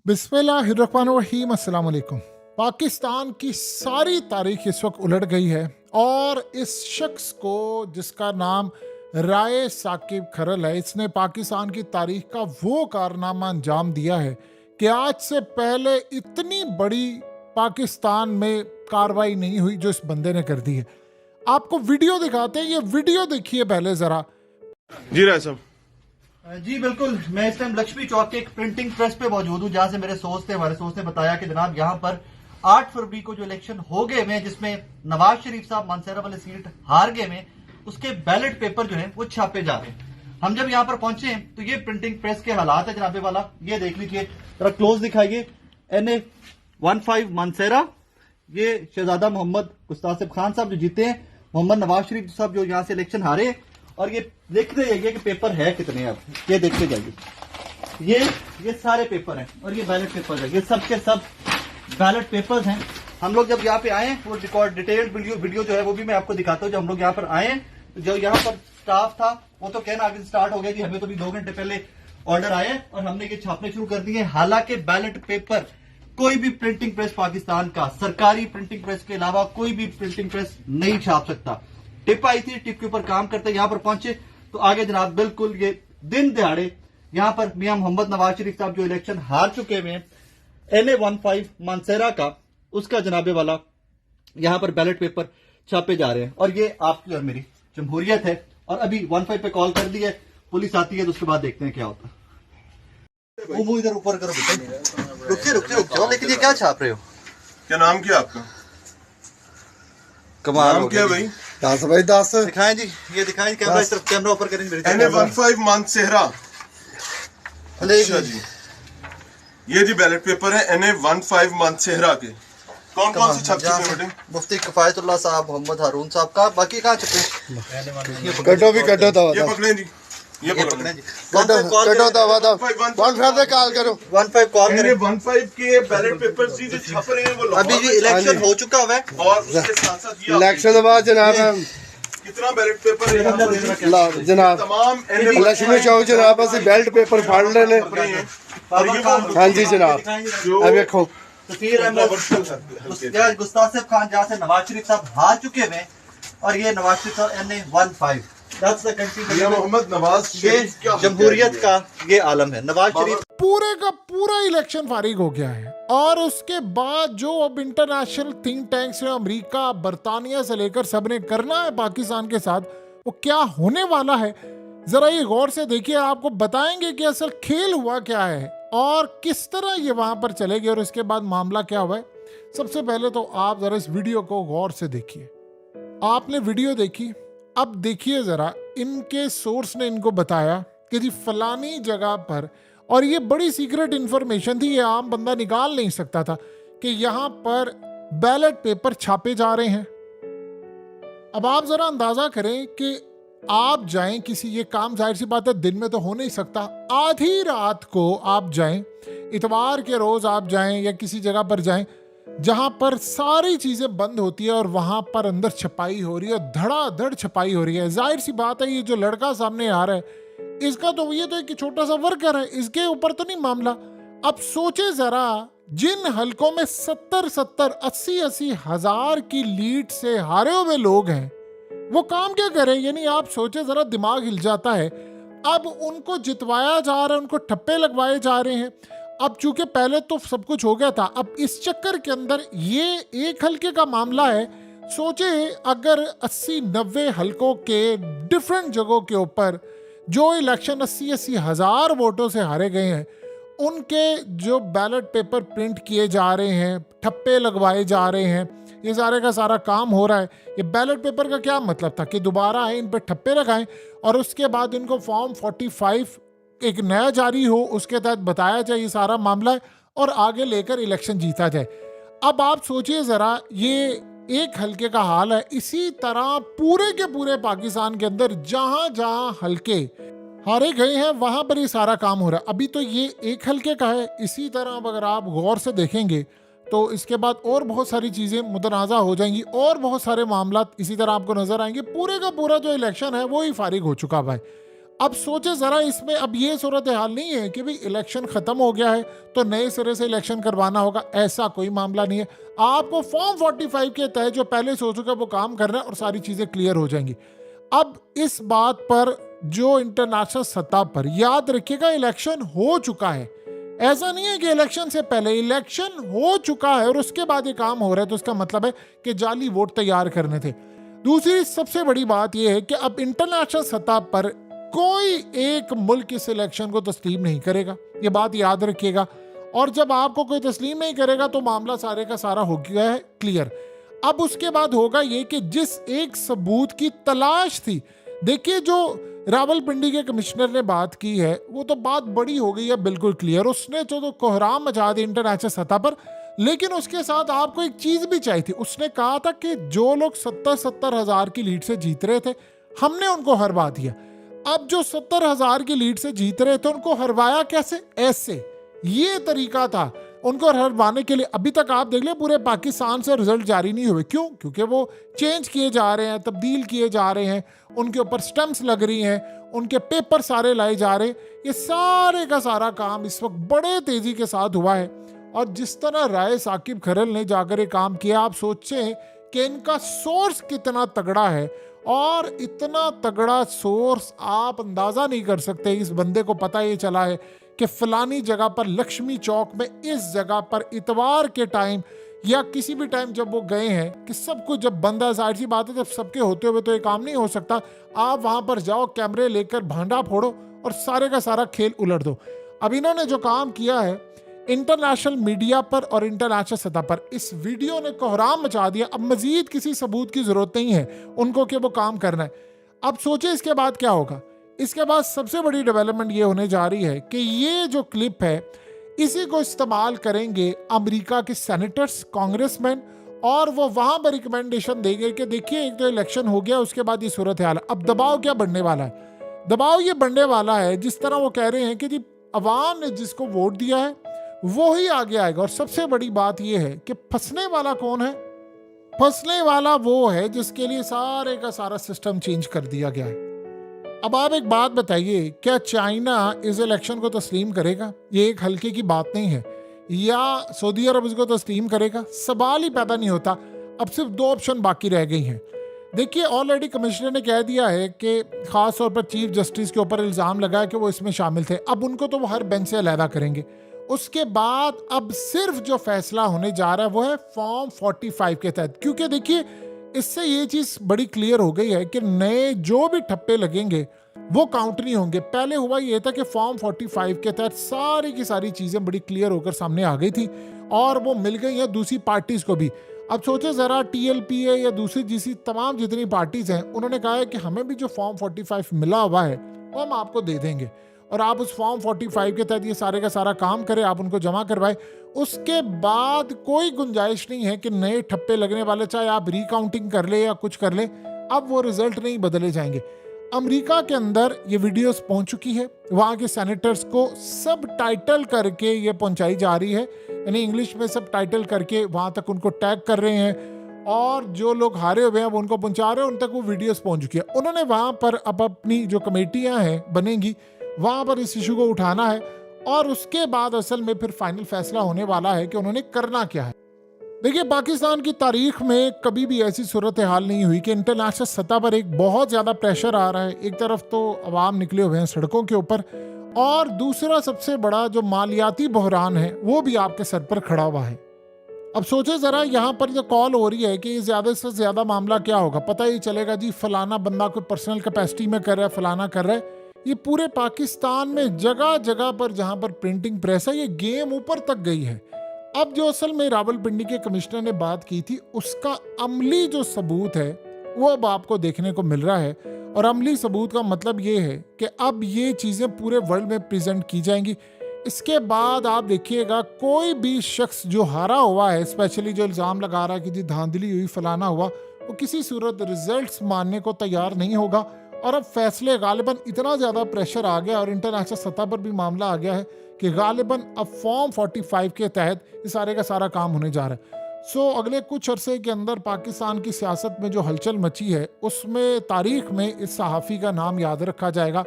बिस्मिल्लाहिर्रहमानिर्रहीम। अस्सलाम वालेकुम। पाकिस्तान की सारी तारीख इस वक्त उलट गई है और इस शख्स को जिसका नाम राय साकिब खरल है, इसने पाकिस्तान की तारीख का वो कारनामा अंजाम दिया है कि आज से पहले इतनी बड़ी पाकिस्तान में कार्रवाई नहीं हुई जो इस बंदे ने कर दी है। आपको वीडियो दिखाते हैं, ये वीडियो देखिए पहले जरा। जी राय साहब। जी बिल्कुल, मैं इस टाइम लक्ष्मी चौक के एक प्रिंटिंग प्रेस पे मौजूद हूँ जहाँ से हमारे सोर्स ने बताया कि जनाब यहाँ पर 8 फरवरी को जो इलेक्शन हो गए में, जिसमें नवाज शरीफ साहब मानसरा वाली सीट हार गए में, उसके बैलेट पेपर जो है वो छापे जा रहे हैं। हम जब यहाँ पर पहुंचे हैं तो ये प्रिंटिंग प्रेस के हालात है जनाबे वाला, ये देख लीजिए, जरा क्लोज दिखाइए। NA-15 मानसरा, ये शहजादा मोहम्मद गुस्तासिब खान साहब जो जीते हैं, मोहम्मद नवाज शरीफ साहब जो यहाँ से इलेक्शन हारे, और ये देखते जाइए कि पेपर है कितने हैं। आप ये देखते जाइए, ये सारे पेपर हैं और ये बैलेट पेपर है, ये सब के सब बैलेट पेपर्स हैं। हम लोग जब यहाँ पे आए, वो रिकॉर्ड डिटेल्ड वीडियो जो है वो भी मैं आपको दिखाता हूँ। जब हम लोग यहाँ पर आए तो जो यहाँ पर स्टाफ था वो तो कहना आगे स्टार्ट हो गया कि हमें तो भी 2 घंटे पहले ऑर्डर आए और हमने ये छापने शुरू कर दिए। हालांकि बैलेट पेपर कोई भी प्रिंटिंग प्रेस पाकिस्तान का, सरकारी प्रिंटिंग प्रेस के अलावा कोई भी प्रिंटिंग प्रेस नहीं छाप सकता। टिप आई थी, टिप के ऊपर काम करते यहाँ पर पहुंचे तो आगे जनाब बिल्कुल ये दिन दिहाड़े यहाँ पर मियां मोहम्मद नवाज शरीफ साहब जो इलेक्शन हार चुके हैं NA-15 मानसेरा का, उसका जनाबे वाला यहाँ पर बैलेट पेपर छापे जा रहे हैं। और ये आपकी और मेरी जमहूरियत है। और अभी 15 पे कॉल कर दी है, पुलिस आती है तो उसके बाद देखते हैं क्या होता है। वो इधर ऊपर करो, रुक जाओ। लेकिन ये क्या छाप रहे हो? क्या नाम क्या आपका? कमाल नाम क्या भाई? दास भाई, दास दिखाएं जी, ये दिखाएं, कैमरा इस तरफ, कैमरा ऊपर करेंगे। NA-15 मानसेरा। अच्छा जी, ये जी बैलेट पेपर है NA-15 मानसेरा के। कौन कौन से छप चुके हैं? मुफ्ती किफायतुल्लाह साहब, मोहम्मद हारून साहब का। बाकी कहाँ छपे? कटो भी कटो था, ये पकड़े जी, ये पकड़े जी। कटो था, 15 कॉल करो, 15 कॉल करें। NA-15 के बैलेट पेपर जी जो छप रहे हैं वो अभी भी इलेक्शन हो चुका हुआ है और उसके साथ साथ इलेक्शन बाद जनाब कितना बैलेट पेपर है जनाब तमाम लक्ष्मी चौक जनाब असं बेल्ट पेपर फाड़ लेने। हाँ जी जनाब, अब देखो तफसीर अहमद गुस्तासिब खान जहाँ से नवाज शरीफ साहब हार चुके हैं, और ये नवाज शरीफ साहब NA-15 मोहम्मद नवाज शरीफ जमहूरियत का ये आलम है। नवाज शरीफ पूरे का पूरा इलेक्शन फारिग हो गया है और उसके बाद जो अब इंटरनेशनल थिंक टैंक्स में अमेरिका, बरतानिया से लेकर सब ने करना है पाकिस्तान के साथ, वो क्या होने वाला है जरा ये गौर से देखिए। आपको बताएंगे कि असल खेल हुआ क्या है और किस तरह ये वहां पर चले गए और इसके बाद मामला क्या हुआ है। सबसे पहले तो आप जरा इस वीडियो को गौर से देखिए। आपने वीडियो देखी, अब देखिए जरा इनके सोर्स ने इनको बताया कि जी फलानी जगह पर, और ये बड़ी सीक्रेट इंफॉर्मेशन थी, ये आम बंदा निकाल नहीं सकता था कि यहाँ पर बैलेट पेपर छापे जा रहे हैं। अब आप जरा अंदाजा करें कि आप जाएं किसी, ये काम जाहिर सी बात है दिन में तो हो नहीं सकता, आधी रात को आप जाएं, इतवार के रोज आप जाएं या किसी जगह पर जाएं जहां पर सारी चीजें बंद होती है और वहां पर अंदर छपाई हो रही है, धड़ाधड़ छपाई हो रही है। जाहिर सी बात है ये जो लड़का सामने आ रहा है इसका तो ये तो एक छोटा सा वर्कर है, इसके ऊपर तो नहीं मामला। अब सोचे जरा जिन हलकों में 70-70, 80-80 हजार की लीड से हारे हुए लोग हैं वो काम क्या करें, यानी आप सोचे जरा, दिमाग हिल जाता है। अब उनको जितवाया जा रहा है, उनको ठप्पे लगवाए जा रहे हैं। अब चूंकि पहले तो सब कुछ हो गया था, अब इस चक्कर के अंदर ये एक हलके का मामला है। सोचे अगर 80-90 हलकों के डिफरेंट जगहों के ऊपर जो इलेक्शन 80-80 हजार वोटों से हारे गए हैं, उनके जो बैलेट पेपर प्रिंट किए जा रहे हैं, ठप्पे लगवाए जा रहे हैं, ये सारे का सारा काम हो रहा है। ये बैलेट पेपर का क्या मतलब था कि दोबारा आए, इन पर ठप्पे लगाएं और उसके बाद इनको फॉर्म 45 एक नया जारी हो, उसके तहत बताया जाए ये सारा मामला है और आगे लेकर इलेक्शन जीता जाए। अब आप सोचिए जरा, ये एक हलके का हाल है। इसी तरह पूरे के पूरे पाकिस्तान के अंदर जहां जहां हलके हारे गए हैं वहां पर ये सारा काम हो रहा है। अभी तो ये एक हलके का है। इसी तरह अगर आप गौर से देखेंगे तो इसके बाद और बहुत सारी चीजें मुतनाज़ा हो जाएंगी और बहुत सारे मामला इसी तरह आपको नजर आएंगे। पूरे का पूरा जो इलेक्शन है वो ही फारिग हो चुका भाई। अब सोचे जरा इसमें, अब ये सूरत हाल नहीं है कि भाई इलेक्शन खत्म हो गया है तो नए सिरे से इलेक्शन करवाना होगा, ऐसा कोई मामला नहीं है। आपको फॉर्म 45 के तहत जो पहले सोच चुका वो काम करना है और सारी चीजें क्लियर हो जाएंगी। अब इस बात पर जो इंटरनेशनल सतह पर याद रखिएगा, इलेक्शन हो चुका है, ऐसा नहीं है कि इलेक्शन से पहले, इलेक्शन हो चुका है और उसके बाद ये काम हो रहा है, तो इसका मतलब है कि जाली वोट तैयार करने थे। दूसरी सबसे बड़ी बात यह है कि अब इंटरनेशनल सतह पर कोई एक मुल्क इस इलेक्शन को तस्लीम नहीं करेगा, ये बात याद रखिएगा। और जब आपको कोई तस्लीम नहीं करेगा तो मामला सारे का सारा हो गया है क्लियर। अब उसके बाद होगा ये कि जिस एक सबूत की तलाश थी, देखिए जो रावलपिंडी के कमिश्नर ने बात की है वो तो बात बड़ी हो गई है, बिल्कुल क्लियर, उसने तो कोहराम मचा दी इंटरनेशनल सतह पर। लेकिन उसके साथ आपको एक चीज भी चाहिए थी, उसने कहा था कि जो लोग 70-70 हजार की लीड से जीत रहे थे हमने उनको हरवा दिया। अब जो 70 हजार की लीड से जीत रहे थे उनको हरवाया कैसे? ऐसे, ये तरीका था उनको हरवाने के लिए। अभी तक आप देख ले पूरे पाकिस्तान से रिजल्ट जारी नहीं हुए, क्यों? क्योंकि वो चेंज किए जा रहे हैं, तब्दील किए जा रहे हैं, उनके ऊपर स्टैम्प्स लग रही हैं, उनके पेपर सारे लाए जा रहे हैं। ये सारे का सारा काम इस वक्त बड़े तेजी के साथ हुआ है। और जिस तरह राय साकिब खरल ने जाकर ये काम किया, आप सोचें कि इनका सोर्स कितना तगड़ा है। और इतना तगड़ा सोर्स आप अंदाजा नहीं कर सकते। इस बंदे को पता ये चला है कि फलानी जगह पर लक्ष्मी चौक में इस जगह पर इतवार के टाइम या किसी भी टाइम जब वो गए हैं कि सब कुछ जब बंद है, जाहिर सी बात है जब सबके होते हुए तो ये काम नहीं हो सकता। आप वहां पर जाओ, कैमरे लेकर भांडा फोड़ो और सारे का सारा खेल उलट दो। अब इन्होंने जो काम किया है इंटरनेशनल मीडिया पर और इंटरनेशनल सतह पर, इस वीडियो ने कोहराम मचा दिया। अब मजीद किसी सबूत की जरूरत नहीं है उनको कि वो काम करना है। अब सोचे इसके बाद क्या होगा। इसके बाद सबसे बड़ी डेवलपमेंट ये होने जा रही है कि ये जो क्लिप है इसी को इस्तेमाल करेंगे अमेरिका के सेनेटर्स, कांग्रेसमैन, और वो वहां पर रिकमेंडेशन देंगे कि देखिए एक तो इलेक्शन हो गया, उसके बाद ये सूरत हाल है। अब दबाव क्या बढ़ने वाला है? दबाव ये बढ़ने वाला है जिस तरह वो कह रहे हैं कि जी अवाम ने जिसको वोट दिया है वो ही आगे आएगा। और सबसे बड़ी बात यह है कि फंसने वाला कौन है? फंसने वाला वो है जिसके लिए सारे का सारा सिस्टम चेंज कर दिया गया है। अब आप एक बात बताइए, क्या चाइना इस इलेक्शन को तस्लीम करेगा? ये एक हल्के की बात नहीं है। या सऊदी अरब इसको तस्लीम करेगा? सवाल ही पैदा नहीं होता। अब सिर्फ दो ऑप्शन बाकी रह गई हैं। देखिए ऑलरेडी कमिश्नर ने कह दिया है कि खास तौर पर चीफ जस्टिस के ऊपर इल्जाम लगा है कि वो इसमें शामिल थे। अब उनको तो वो हर बेंच से अलहदा करेंगे। उसके बाद अब सिर्फ जो फैसला होने जा रहा है वो है फॉर्म 45 के तहत। क्योंकि देखिए इससे ये चीज बड़ी क्लियर हो गई है कि नए जो भी ठप्पे लगेंगे वो काउंट नहीं होंगे। पहले हुआ ये था कि फॉर्म 45 के तहत सारी की सारी चीजें बड़ी क्लियर होकर सामने आ गई थी और वो मिल गई हैं दूसरी पार्टीज को भी। अब सोचे जरा TLPA या दूसरी जीसी तमाम जितनी पार्टीज हैं उन्होंने कहा है कि हमें भी जो फॉर्म 45 मिला हुआ है वो हम आपको दे देंगे और आप उस फॉर्म 45 के तहत ये सारे का सारा काम करें, आप उनको जमा करवाएं। उसके बाद कोई गुंजाइश नहीं है कि नए ठप्पे लगने वाले, चाहे आप रिकाउंटिंग कर ले या कुछ कर ले, अब वो रिजल्ट नहीं बदले जाएंगे। अमेरिका के अंदर ये वीडियोस पहुंच चुकी है, वहां के सेनेटर्स को सब टाइटल करके ये पहुंचाई जा रही है, यानी इंग्लिश में सब टाइटल करके वहां तक उनको टैग कर रहे हैं और जो लोग हारे हुए हैं वो उनको पहुंचा रहे हैं, उन तक वो वीडियोस पहुंच चुकी है। उन्होंने वहां पर अब अपनी जो कमेटियां हैं बनेंगी वहां पर इस इशू को उठाना है और उसके बाद असल में फिर फाइनल फैसला होने वाला है कि उन्होंने करना क्या है। देखिए पाकिस्तान की तारीख में कभी भी ऐसी सूरत हाल नहीं हुई कि इंटरनेशनल सतह पर एक बहुत ज्यादा प्रेशर आ रहा है। एक तरफ तो अवाम निकले हुए हैं सड़कों के ऊपर और दूसरा सबसे बड़ा जो मालियाती बहरान है वो भी आपके सर पर खड़ा हुआ है। अब सोचे जरा यहाँ पर जो कॉल हो रही है कि ज्यादा से ज्यादा मामला क्या होगा, पता ही चलेगा जी फलाना बंदा कोई पर्सनल कैपेसिटी में कर रहा है, फलाना कर रहा है। ये पूरे पाकिस्तान में जगह जगह पर जहां पर प्रिंटिंग प्रेस है ये गेम ऊपर तक गई है। अब जो असल में रावलपिंडी के कमिश्नर ने बात की थी उसका अमली जो सबूत है वो अब आपको देखने को मिल रहा है और अमली सबूत का मतलब ये है कि अब ये चीजें पूरे वर्ल्ड में प्रेजेंट की जाएंगी। इसके बाद आप देखिएगा कोई भी शख्स जो हारा हुआ है, स्पेशली जो इल्जाम लगा रहा है कि जी धांधली हुई फलाना हुआ, वो किसी सूरत रिजल्ट्स मानने को तैयार नहीं होगा। और अब फैसले गालिबन इतना ज्यादा प्रेशर आ गया और इंटरनेशनल सतह पर भी मामला आ गया है कि गालिबन अब फॉर्म 45 के तहत इस सारे का सारा काम होने जा रहा है। सो अगले कुछ अरसे के अंदर पाकिस्तान की सियासत में जो हलचल मची है उसमें तारीख में इस सहाफ़ी का नाम याद रखा जाएगा।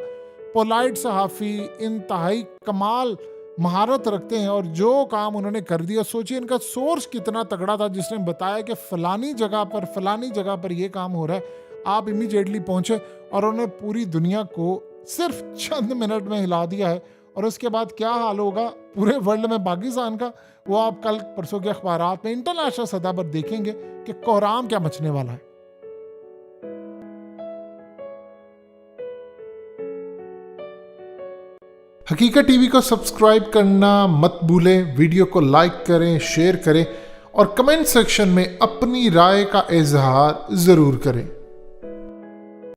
पोलाइट सहाफ़ी, इंतहाई कमाल महारत रखते हैं और जो काम उन्होंने कर दिया, सोचिए इनका सोर्स कितना तगड़ा था जिसने बताया कि फलानी जगह पर ये काम हो रहा है। आप इमीडिएटली पहुंचे और उन्होंने पूरी दुनिया को सिर्फ चंद मिनट में हिला दिया है। और उसके बाद क्या हाल होगा पूरे वर्ल्ड में पाकिस्तान का, वो आप कल परसों के अखबारात में इंटरनेशनल सतह पर देखेंगे कि कोहराम क्या मचने वाला है। हकीकत टीवी को सब्सक्राइब करना मत भूलें, वीडियो को लाइक करें, शेयर करें और कमेंट सेक्शन में अपनी राय का इजहार ज़रूर करें।